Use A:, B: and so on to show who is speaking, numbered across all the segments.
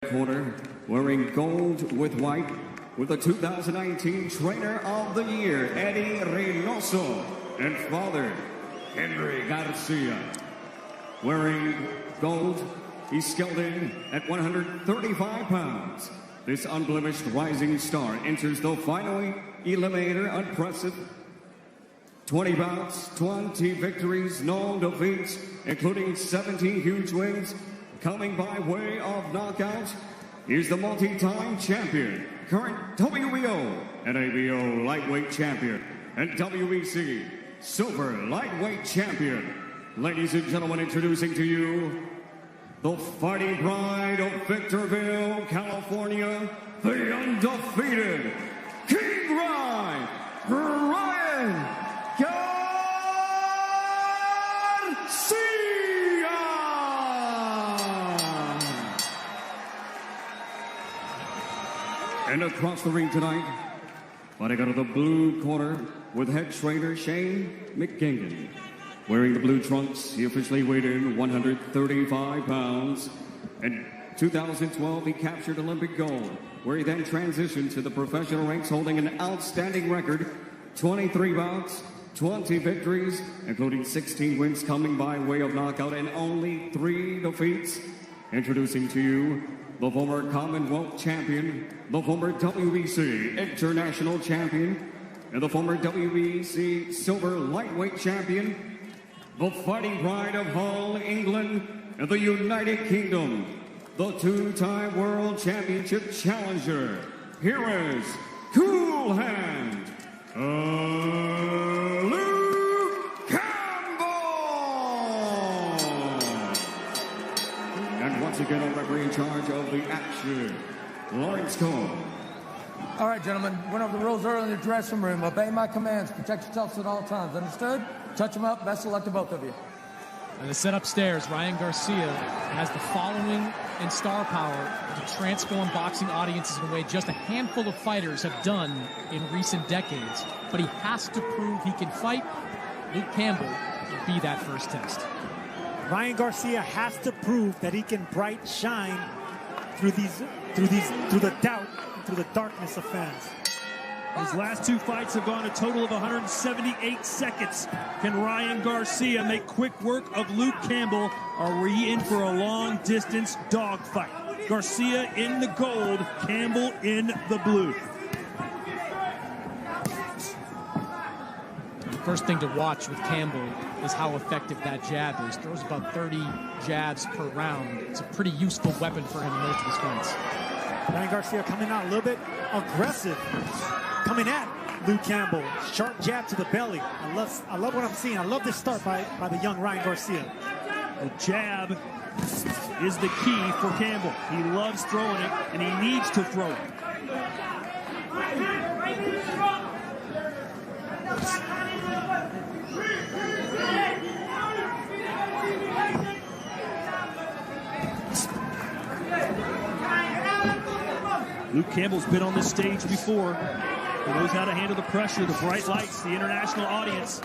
A: Corner, wearing gold with white, with the 2019 Trainer of the Year, Eddie Reynoso, and father, Henry Garcia. Wearing gold, he's scaled in at 135 pounds. This unblemished rising star enters the final eliminator unprecedented. 20 bouts, 20 victories, no defeats, including 17 huge wins. Coming by way of knockout, he's the multi-time champion, current WBO and ABO lightweight champion, and WBC silver lightweight champion. Ladies and gentlemen, introducing to you the fighting pride of Victorville, California, the undefeated King Ryan Garcia. And across the ring tonight, fighting out of the blue corner with head trainer Shane McGingan. Wearing the blue trunks, he officially weighed in 135 pounds. In 2012, he captured Olympic gold, where he then transitioned to the professional ranks, holding an outstanding record, 23 bouts, 20 victories, including 16 wins coming by way of knockout and only 3 defeats. Introducing to you the former Commonwealth champion, the former WBC international champion, and the former WBC silver lightweight champion, the fighting pride of Hull, England, and the United Kingdom, the 2-time world championship challenger. Here is Cool Hand, Luke Campbell! And once again, our referee in charge of the action, Lawrence Cole.
B: All right, gentlemen, went over the rules early in the dressing room. Obey my commands. Protect yourselves at all times. Understood? Touch them up. Best of luck to both of you.
C: And the set upstairs, Ryan Garcia has the following and star power to transform boxing audiences in a way just a handful of fighters have done in recent decades. But he has to prove he can fight. Luke Campbell will be that first test.
D: Ryan Garcia has to prove that he can bright shine through the doubt, through the darkness of fans.
E: His last 2 fights have gone a total of 178 seconds. Can Ryan Garcia make quick work of Luke Campbell? Are we in for a long-distance dogfight? Garcia in the gold, Campbell in the blue.
C: The first thing to watch with Campbell is how effective that jab is. Throws about 30 jabs per round. It's a pretty useful weapon for him in most of his fights.
D: Ryan Garcia coming out a little bit aggressive, coming at Luke Campbell. Sharp jab to the belly. I love what I'm seeing. I love this start by the young Ryan Garcia.
E: The jab is the key for Campbell. He loves throwing it, and he needs to throw it. Luke Campbell's been on this stage before. He knows how to handle the pressure, the bright lights, the international audience.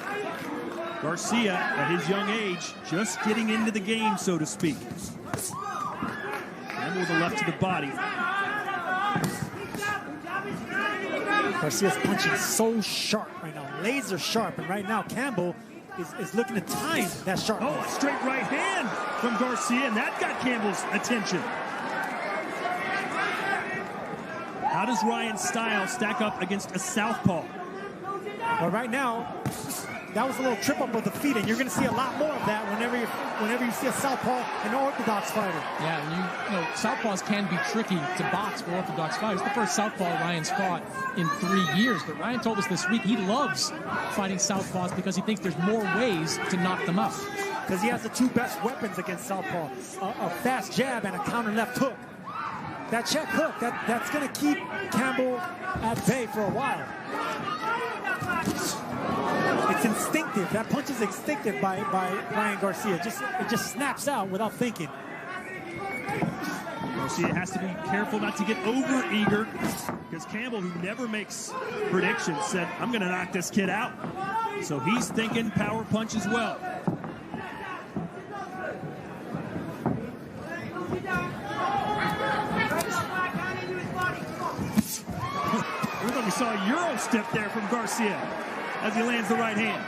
E: Garcia, at his young age, just getting into the game, so to speak. Campbell with the left to the body.
D: Garcia's punching so sharp right now, laser sharp, and right now Campbell is looking to time that sharpness.
E: Oh, a straight right hand from Garcia, and that got Campbell's attention. How does Ryan's style stack up against a southpaw?
D: Well, right now, that was a little trip up with the feet, and you're going to see a lot more of that whenever you see a southpaw and an orthodox fighter.
C: Yeah, and you know, southpaws can be tricky to box for orthodox fighters. The first southpaw Ryan's fought in 3 years, but Ryan told us this week he loves fighting southpaws because he thinks there's more ways to knock them out.
D: Because he has the 2 best weapons against southpaw, a fast jab and a counter left hook. That check hook, that's going to keep Campbell at bay for a while. It's instinctive. That punch is instinctive by Ryan Garcia. It just snaps out without thinking.
E: Garcia has to be careful not to get over-eager, because Campbell, who never makes predictions, said, I'm going to knock this kid out. So he's thinking power punch as well. saw a Euro step there from Garcia as he lands the right hand.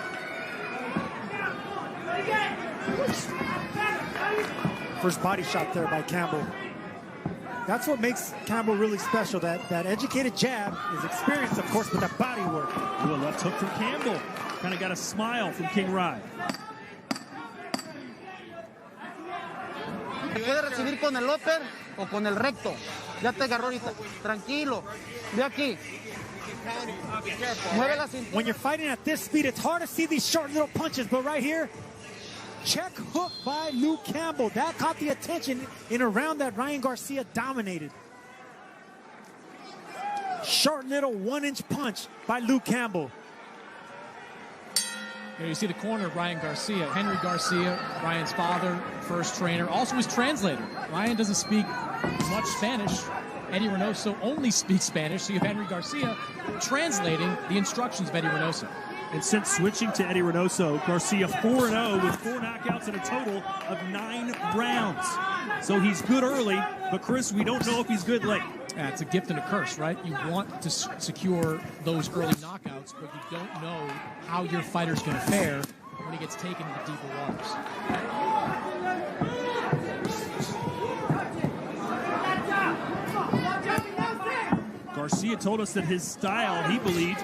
D: First body shot there by Campbell. That's what makes Campbell really special. That educated jab is experienced, of course, with that body work.
E: Ooh, a left hook from Campbell. Kind of got a smile from King Rye.
F: Puede recibir con el upper o con el recto. Ya te agarró ahorita. Tranquilo. Ve aquí. Mueve la cintura.
D: When you're fighting at this speed, it's hard to see these short little punches, but right here, check hook by Luke Campbell. That caught the attention in a round that Ryan Garcia dominated. Short little 1-inch punch by Luke Campbell.
C: Here you see the corner of Ryan Garcia. Henry Garcia, Ryan's father, first trainer, also his translator. Ryan doesn't speak much Spanish. Eddie Reynoso only speaks Spanish, so you have Henry Garcia translating the instructions of Eddie Reynoso.
E: And since switching to Eddie Reynoso, Garcia 4-0 with 4 knockouts in a total of 9 rounds. So he's good early, but Chris, we don't know if he's good late.
C: Yeah, it's a gift and a curse, right? You want to secure those early knockouts, but you don't know how your fighter's going to fare when he gets taken into deeper waters.
E: Garcia told us that his style, he believed,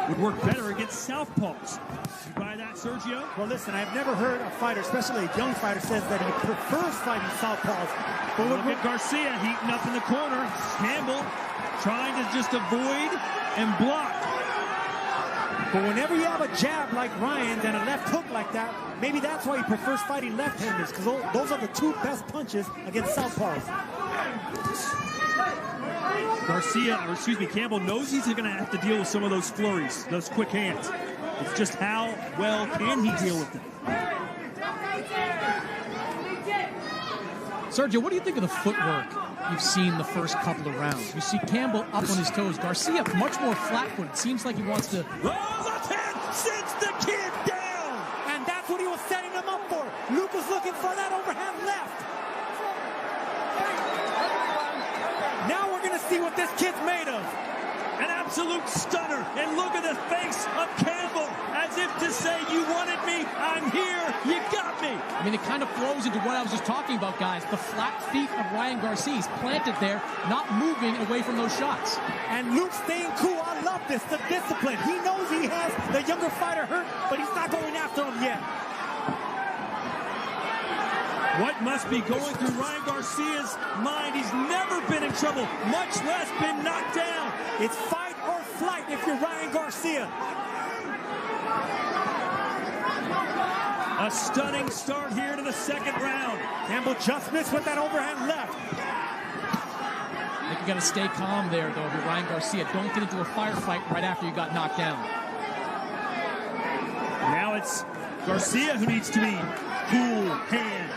E: would work better against southpaws. You buy that, Sergio?
D: Well, listen, I've never heard a fighter, especially a young fighter, says that he prefers fighting southpaws. But
E: look at Garcia heating up in the corner. Campbell trying to just avoid and block.
D: But whenever you have a jab like Ryan's and a left hook like that, maybe that's why he prefers fighting left-handers, because those are the 2 best punches against southpaws.
E: Campbell knows he's going to have to deal with some of those flurries, those quick hands. It's just how well can he deal with them.
C: Sergio, what do you think of the footwork you've seen the first couple of rounds? You see Campbell up on his toes. Garcia much more flat-footed. Seems like he wants to...
E: left hand sends the kid down!
D: And that's what he was setting him up for. Luke was looking for that overhand left. Now we're going to see what this kid's made of.
E: An absolute stunner. And look at the face of Campbell, as if to say, you wanted me, I'm here, you got me.
C: I mean, it kind of flows into what I was just talking about, guys. The flat feet of Ryan Garcia. He's planted there, not moving away from those shots.
D: And Luke staying cool. I love this, the discipline. He knows he has the younger fighter hurt, but he's not going after him yet.
E: What must be going through Ryan Garcia's mind? He's never been in trouble, much less been knocked down.
D: It's fight or flight if you're Ryan Garcia.
E: A stunning start here to the second round.
D: Campbell just missed with that overhand left.
C: I think you got to stay calm there, though, if you're Ryan Garcia. Don't get into a firefight right after you got knocked down.
E: Now it's Garcia who needs to be cool hand.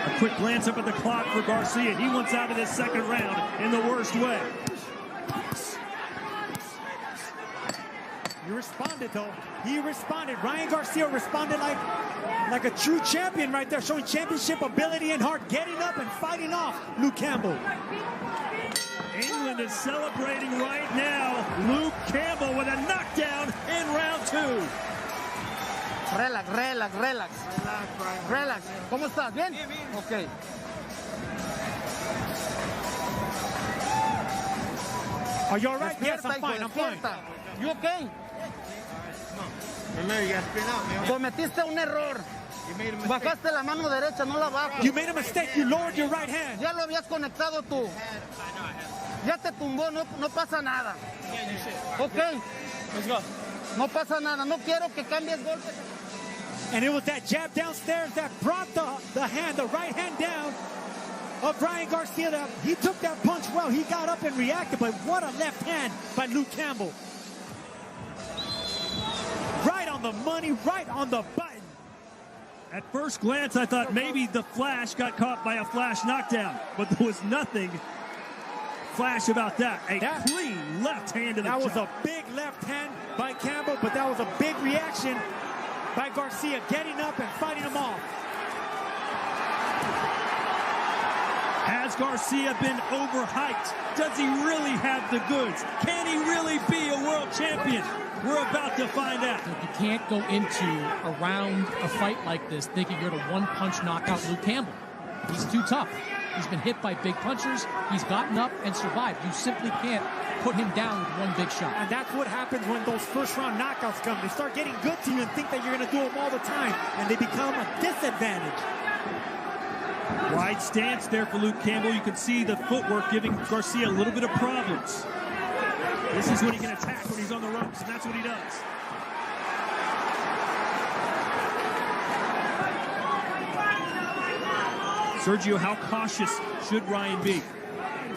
E: A quick glance up at the clock for Garcia. He wants out of this second round in the worst way.
D: He responded, though. He responded. Ryan Garcia responded like a true champion right there, showing championship ability and heart, getting up and fighting off Luke Campbell.
E: England is celebrating right now. Luke Campbell with a knockdown in round 2.
F: Relax, relax, relax. Relax. ¿Cómo estás? ¿Bien? Ok.
D: Are you all right?
F: Despierta,
D: Yes, I'm fine.
F: hijo,
D: I'm fine.
F: despierta. You okay? Cometiste un error. Bajaste la mano derecha, no la bajas.
D: You made a mistake. You lowered your right hand.
F: Ya lo habías conectado tú. Ya te tumbó, no pasa nada. Ok. Let's go. No pasa nada. No quiero que cambies golpes.
D: And it was that jab downstairs that brought the right hand down of Ryan Garcia. That he took that punch well. He got up and reacted, but what a left hand by Luke Campbell. Right on the money, right on the button.
E: At first glance, I thought maybe the Flash got caught by a Flash knockdown, but there was nothing Flash about that. A clean left hand to the
D: That was
E: jaw.
D: a big left hand by Campbell, but that was a big reaction by Garcia, getting up and fighting him off.
E: Has Garcia been overhyped? Does he really have the goods? Can he really be a world champion? We're about to find out.
C: You can't go into a fight like this thinking you're going to one-punch knock out Luke Campbell. He's too tough. He's been hit by big punchers. He's gotten up and survived. You simply can't put him down with one big shot.
D: And that's what happens when those first-round knockouts come. They start getting good to you and think that you're going to do them all the time, and they become a disadvantage.
E: Wide stance there for Luke Campbell. You can see the footwork giving Garcia a little bit of problems. This is when he can attack when he's on the ropes, and that's what he does. Sergio, how cautious should Ryan be?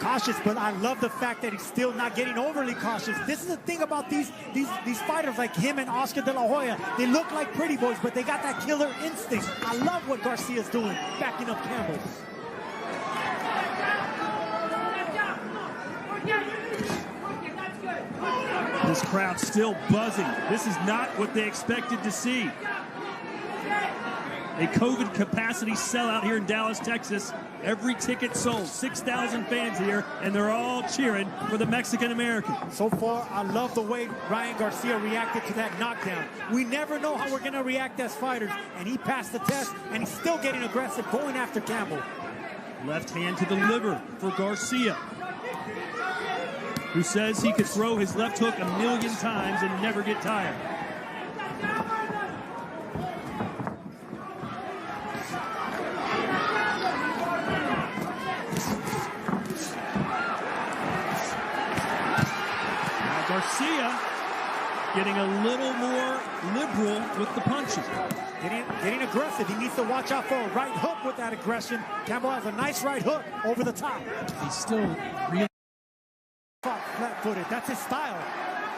D: Cautious, but I love the fact that he's still not getting overly cautious. This is the thing about these fighters like him and Oscar De La Hoya. They look like pretty boys, but they got that killer instinct. I love what Garcia's doing, backing up Campbell.
E: This crowd still buzzing. This is not what they expected to see. A COVID capacity sellout here in Dallas, Texas. Every ticket sold. 6,000 fans here, and they're all cheering for the Mexican-American.
D: So far, I love the way Ryan Garcia reacted to that knockdown. We never know how we're going to react as fighters, and he passed the test, and he's still getting aggressive, going after Campbell.
E: Left hand to the liver for Garcia, who says he could throw his left hook 1,000,000 times and never get tired. Garcia getting a little more liberal with the punches.
D: Getting aggressive. He needs to watch out for a right hook with that aggression. Campbell has a nice right hook over the top.
C: He's still really
D: flat-footed. That's his style.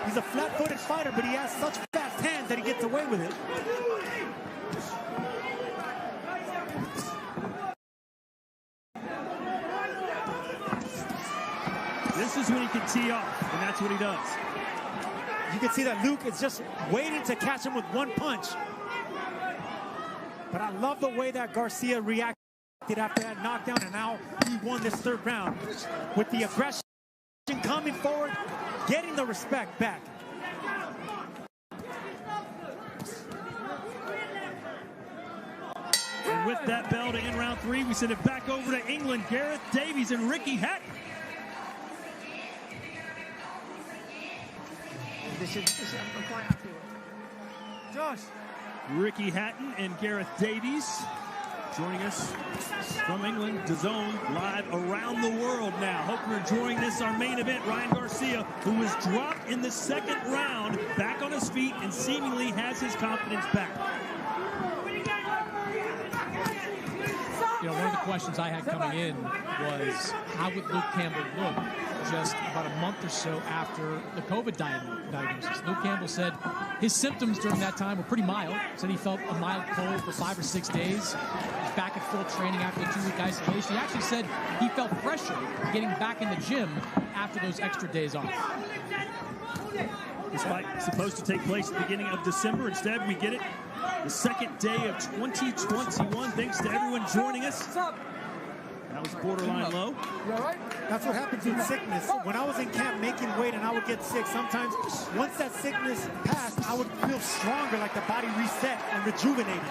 D: He's a flat-footed fighter, but he has such fast hands that he gets away with it.
E: This is when he can tee off, and that's what he does.
D: You can see that Luke is just waiting to catch him with one punch. But I love the way that Garcia reacted after that knockdown, and now he won this third round. With the aggression coming forward, getting the respect back.
E: And with that bell to end round 3, we send it back over to England. Gareth Davies and Ricky Hatton.
F: Josh.
E: Ricky Hatton and Gareth Davies joining us from England, DAZN, live around the world now. Hope you're enjoying this, our main event. Ryan Garcia, who was dropped in the second round, back on his feet and seemingly has his confidence back.
C: You know, one of the questions I had coming in was, how would Luke Campbell look just about a month or so after the COVID diagnosis? Luke Campbell said his symptoms during that time were pretty mild. Said he felt a mild cold for 5 or 6 days. He was back at full training after the 2-week isolation. He actually said he felt fresher getting back in the gym after those extra days off.
E: This fight is supposed to take place at the beginning of December. Instead, we get it the second day of 2021. Thanks to everyone joining us. That was borderline low.
F: You all right?
D: That's what happens in sickness. When I was in camp making weight and I would get sick, sometimes once that sickness passed, I would feel stronger, like the body reset and rejuvenated.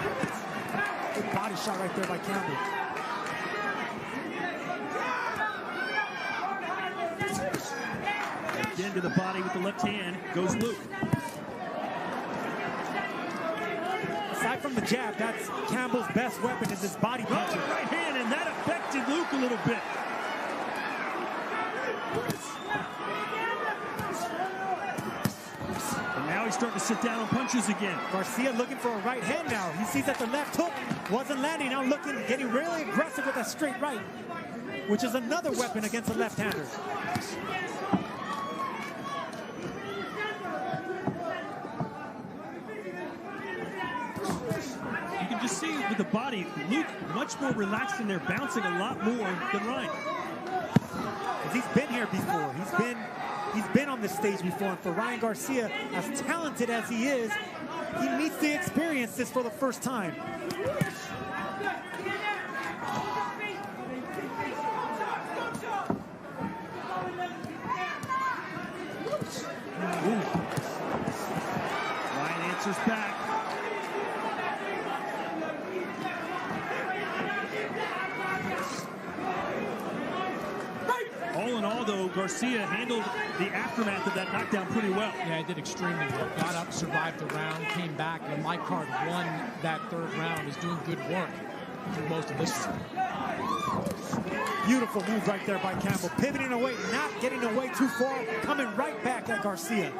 D: Good body shot right there by Campbell.
E: Again to the body with the left hand goes Luke.
D: Aside from the jab, that's Campbell's best weapon is his body punching.
E: Right hand, and that affected Luke a little bit. And now he's starting to sit down on punches again.
D: Garcia looking for a right hand now. He sees that the left hook wasn't landing. Now getting really aggressive with that straight right, which is another weapon against the left-hander.
E: See with the body, Luke much more relaxed in there, bouncing a lot more than Ryan.
D: Because he's been here before. He's been on this stage before. And for Ryan Garcia, as talented as he is, he needs to experience this for the first time.
E: answers back. All in all, though, Garcia handled the aftermath of that knockdown pretty well.
C: Yeah, he did extremely well. Got up, survived the round, came back, and my card won that third round. Is doing good work through most of this.
D: Beautiful move right there by Campbell. Pivoting away, not getting away too far, coming right back at Garcia.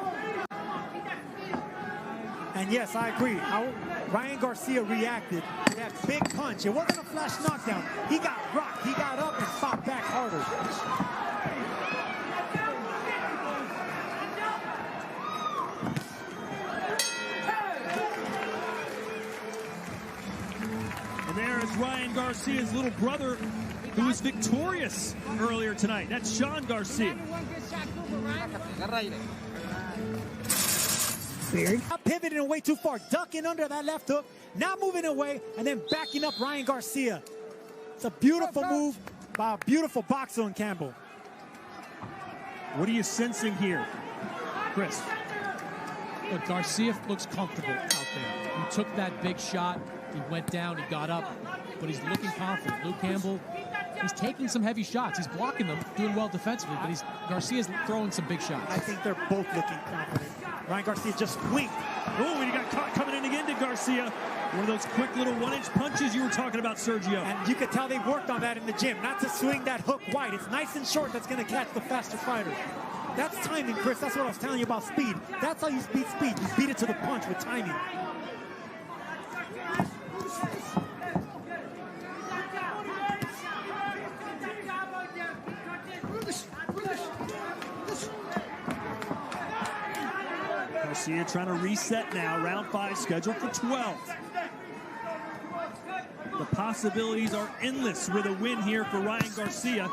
D: And yes, I agree. How Ryan Garcia reacted to that big punch. It wasn't a flash knockdown. He got rocked. He got up and fought back harder.
E: And there is Ryan Garcia's little brother, who was victorious earlier tonight. That's Sean Garcia.
D: Not pivoting away too far, ducking under that left hook, not moving away, and then backing up Ryan Garcia. It's a beautiful move by a beautiful boxer in Campbell.
E: What are you sensing here, Chris?
C: Look, Garcia looks comfortable out there. He took that big shot. He went down. He got up. But he's looking confident. Luke Campbell, he's taking some heavy shots. He's blocking them, doing well defensively. But Garcia's throwing some big shots.
D: I think they're both looking confident. Ryan Garcia just winked.
E: Oh, and he got caught coming in again to Garcia. One of those quick little one-inch punches you were talking about, Sergio.
D: And you could tell they worked on that in the gym. Not to swing that hook wide. It's nice and short. That's going to catch the faster fighter. That's timing, Chris. That's what I was telling you about speed. That's how you beat speed. You beat it to the punch with timing.
E: Garcia trying to reset now. Round 5 scheduled for 12. The possibilities are endless with a win here for Ryan Garcia.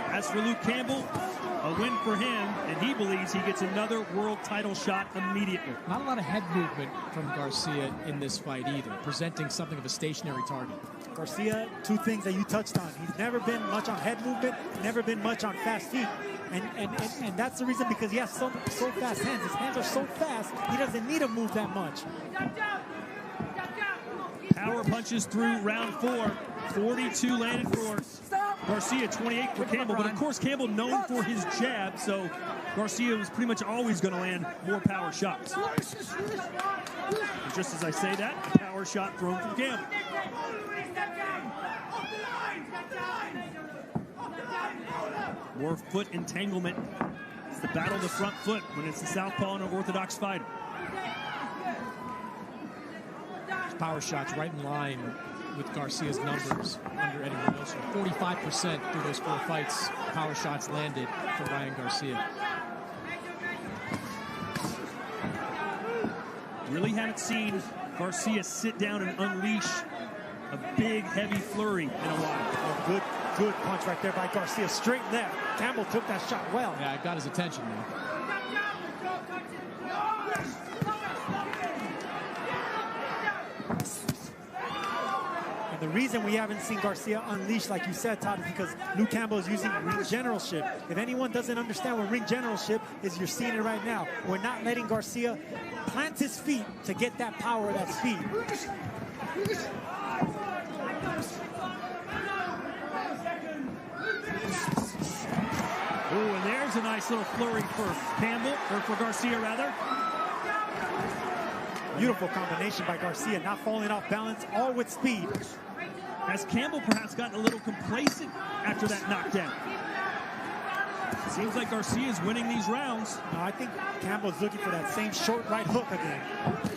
E: As for Luke Campbell, a win for him, and he believes he gets another world title shot immediately.
C: Not a lot of head movement from Garcia in this fight either, presenting something of a stationary target.
D: Garcia, two things that you touched on. He's never been much on head movement, never been much on fast feet. And that's the reason, because he has so fast hands. His hands are so fast, he doesn't need to move that much.
E: Power punches through round 4. 42 landed for Garcia, 28 for Campbell. But of course, Campbell known for his jab, so Garcia was pretty much always going to land more power shots. And just as I say that, a power shot thrown from Campbell. More foot entanglement. It's the battle of the front foot when it's the southpaw and an orthodox fighter.
C: Power shots right in line with Garcia's numbers under Eddie Reynoso. 45% through those 4 fights, power shots landed for Ryan Garcia.
E: Really haven't seen Garcia sit down and unleash a big, heavy flurry in a while.
D: Oh, good punch right there by Garcia. Straight left. Campbell took that shot well.
C: Yeah, it got his attention, man.
D: And the reason we haven't seen Garcia unleash, like you said, Todd, is because Luke Campbell is using ring generalship. If anyone doesn't understand what ring generalship is, you're seeing it right now. We're not letting Garcia plant his feet to get that power, that speed.
E: Ooh, and there's a nice little flurry for Campbell, or for Garcia, rather.
D: Beautiful combination by Garcia, not falling off balance, all with speed.
E: Has Campbell perhaps gotten a little complacent after that knockdown? Seems like Garcia is winning these rounds.
D: No, I think Campbell's looking for that same short right hook again.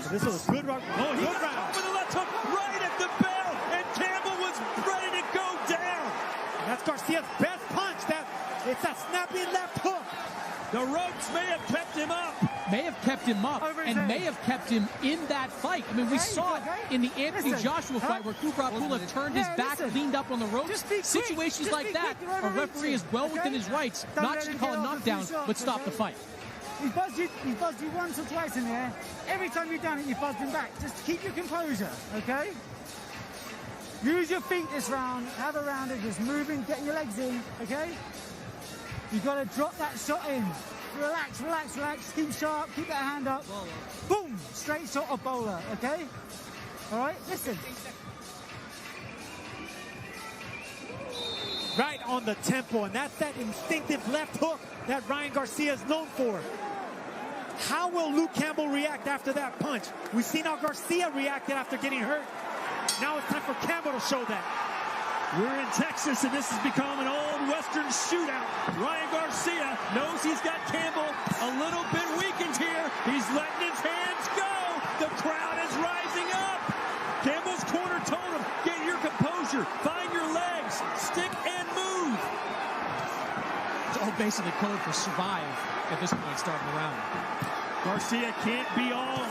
D: So this was a good round.
E: Oh, he got up with a left hook right at the bell, and Campbell was ready to go down.
D: And that's Garcia's best punch. It's a snappy left hook.
E: The ropes may have kept him up.
C: May have kept him up and may have kept him in that fight. I mean, we saw it in the Anthony Joshua fight where Kubrat Pulev turned his back, leaned up on the ropes. Situations like that, a referee is well within his rights, not just to call a knockdown, but stop the fight.
F: He buzzed you once or twice in there. Every time you've done it, you buzzed him back. Just keep your composure, okay? Use your feet this round. Have a round of just moving, get your legs in, okay? You've got to drop that shot in.
D: relax, relax, relax. Keep sharp, keep that hand up. Boom, straight shot of bowler, okay? All right, listen. Right on the tempo, and that's that instinctive left hook that Ryan Garcia is known for. How will Luke Campbell react after that punch? We've seen how Garcia reacted after getting hurt. Now it's time for Campbell to show that.
E: We're in Texas, and this has become an old Western shootout. Ryan Garcia knows he's got Campbell a little bit weakened here. He's letting his hands go. The crowd is rising up. Campbell's corner told him, get your composure, find your legs, stick and move.
C: It's all basically code for survive at this point, starting the round.
E: Garcia can't be all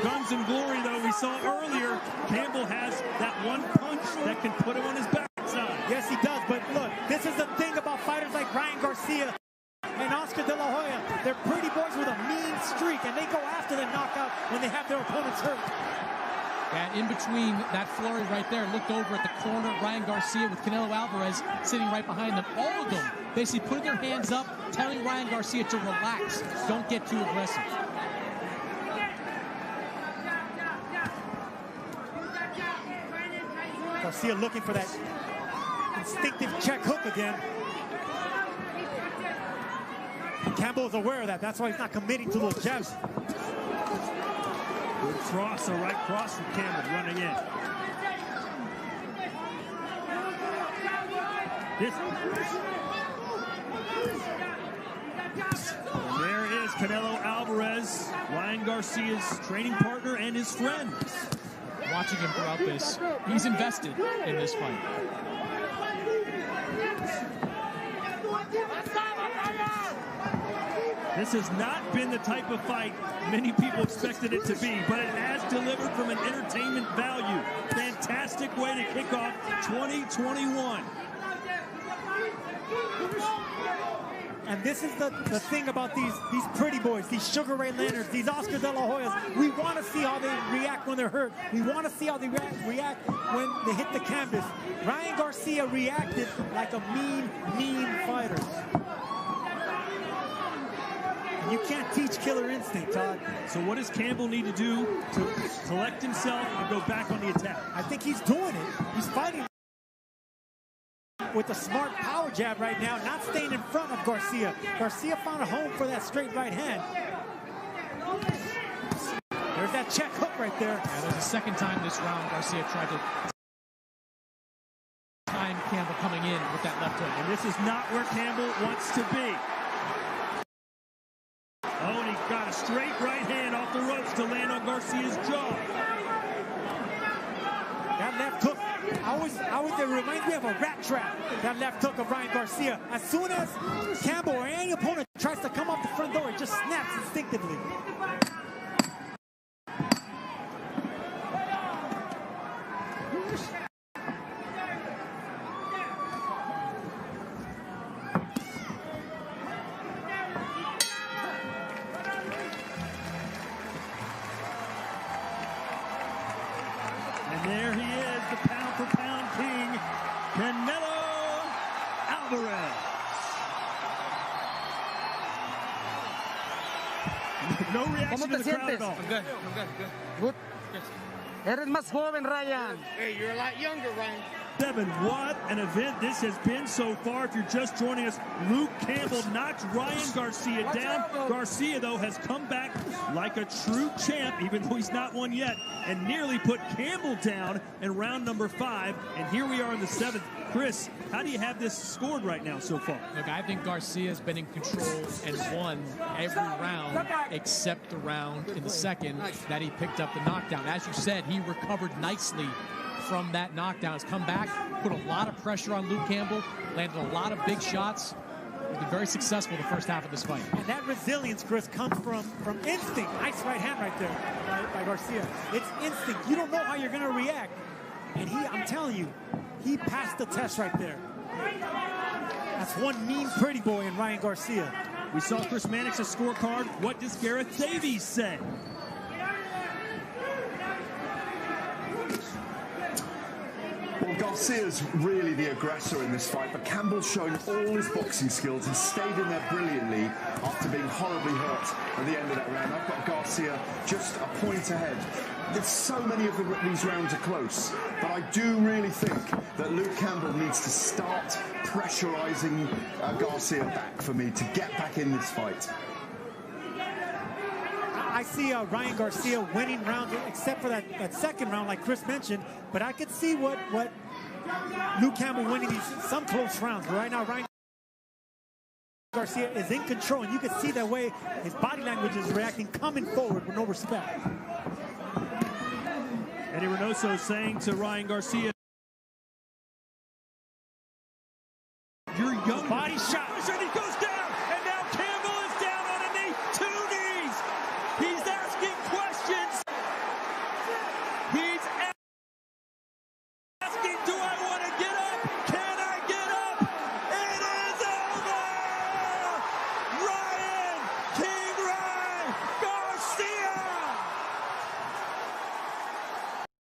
E: guns and glory, though. We saw earlier, Campbell has that one punch that can put him on his backside.
D: Yes, he does, but look, this is the thing about fighters like Ryan Garcia and Oscar De La Hoya. They're pretty boys with a mean streak, and they go after the knockout when they have their opponents hurt.
C: And in between that flurry right there, looked over at the corner, Ryan Garcia with Canelo Alvarez sitting right behind them. All of them basically putting their hands up, telling Ryan Garcia to relax. Don't get too aggressive.
D: Garcia looking for that instinctive check hook again. Campbell is aware of that. That's why he's not committing to those jabs.
E: Good cross, a right cross from Campbell running in. And there is Canelo Alvarez, Ryan Garcia's training partner and his friend.
C: Watching him throughout this, he's invested in this fight.
E: This has not been the type of fight many people expected it to be, but it has delivered from an entertainment value. Fantastic way to kick off 2021.
D: And this is the thing about these pretty boys, these Sugar Ray Leonards, these Oscar De La Hoyas. We want to see how they react when they're hurt. We want to see how they react when they hit the canvas. Ryan Garcia reacted like a mean fighter. And you can't teach killer instinct, Todd.
E: So what does Campbell need to do to collect himself and go back on the attack?
D: I think he's doing it. He's fighting with a smart power jab right now, not staying in front of Garcia. Garcia found a home for that straight right hand. There's that check hook right there.
C: Yeah, there's a second time this round Garcia tried to time Campbell coming in with that left hook.
E: And this is not where Campbell wants to be. Oh, and he got a straight right hand off the ropes to land on Garcia's jaw.
D: That left hook, it reminds me of a rat trap, that left hook of Ryan Garcia. As soon as Campbell or any opponent tries to come off the front door, it just snaps instinctively.
E: There he is, the pound-for-pound king, Canelo Alvarez. No reaction to the crowd at all.
F: I'm good. Good. Eres más joven, Ryan.
G: Hey, you're a lot younger, Ryan.
E: Devin, what an event this has been so far. If you're just joining us, Luke Campbell knocked Ryan Garcia down. Garcia, though, has come back like a true champ, even though he's not won yet, and nearly put Campbell down in round number 5. And here we are in the 7th. Chris, how do you have this scored right now so far?
C: Look, I think Garcia's been in control and won every round except the round in the second that he picked up the knockdown. As you said, he recovered nicely from that knockdown. Has come back, put a lot of pressure on Luke Campbell, landed a lot of big shots. He's been very successful the first half of this fight.
D: And that resilience, Chris, comes from instinct. Nice right hand right there by Garcia. It's instinct. You don't know how you're going to react. And I'm telling you, he passed the test right there. That's one mean pretty boy in Ryan Garcia.
E: We saw Chris Mannix's scorecard. What does Gareth Davies say?
G: Well, Garcia's really the aggressor in this fight, but Campbell's showing all his boxing skills and stayed in there brilliantly after being horribly hurt at the end of that round. I've got Garcia just a point ahead. There's so many of these rounds are close, but I do really think that Luke Campbell needs to start pressurizing Garcia back for me to get back in this fight.
D: I see Ryan Garcia winning rounds, except for that second round, like Chris mentioned. But I could see what Luke Campbell winning some close rounds. But right now, Ryan Garcia is in control, and you can see the way his body language is reacting, coming forward with no respect.
E: Eddie Reynoso saying to Ryan Garcia,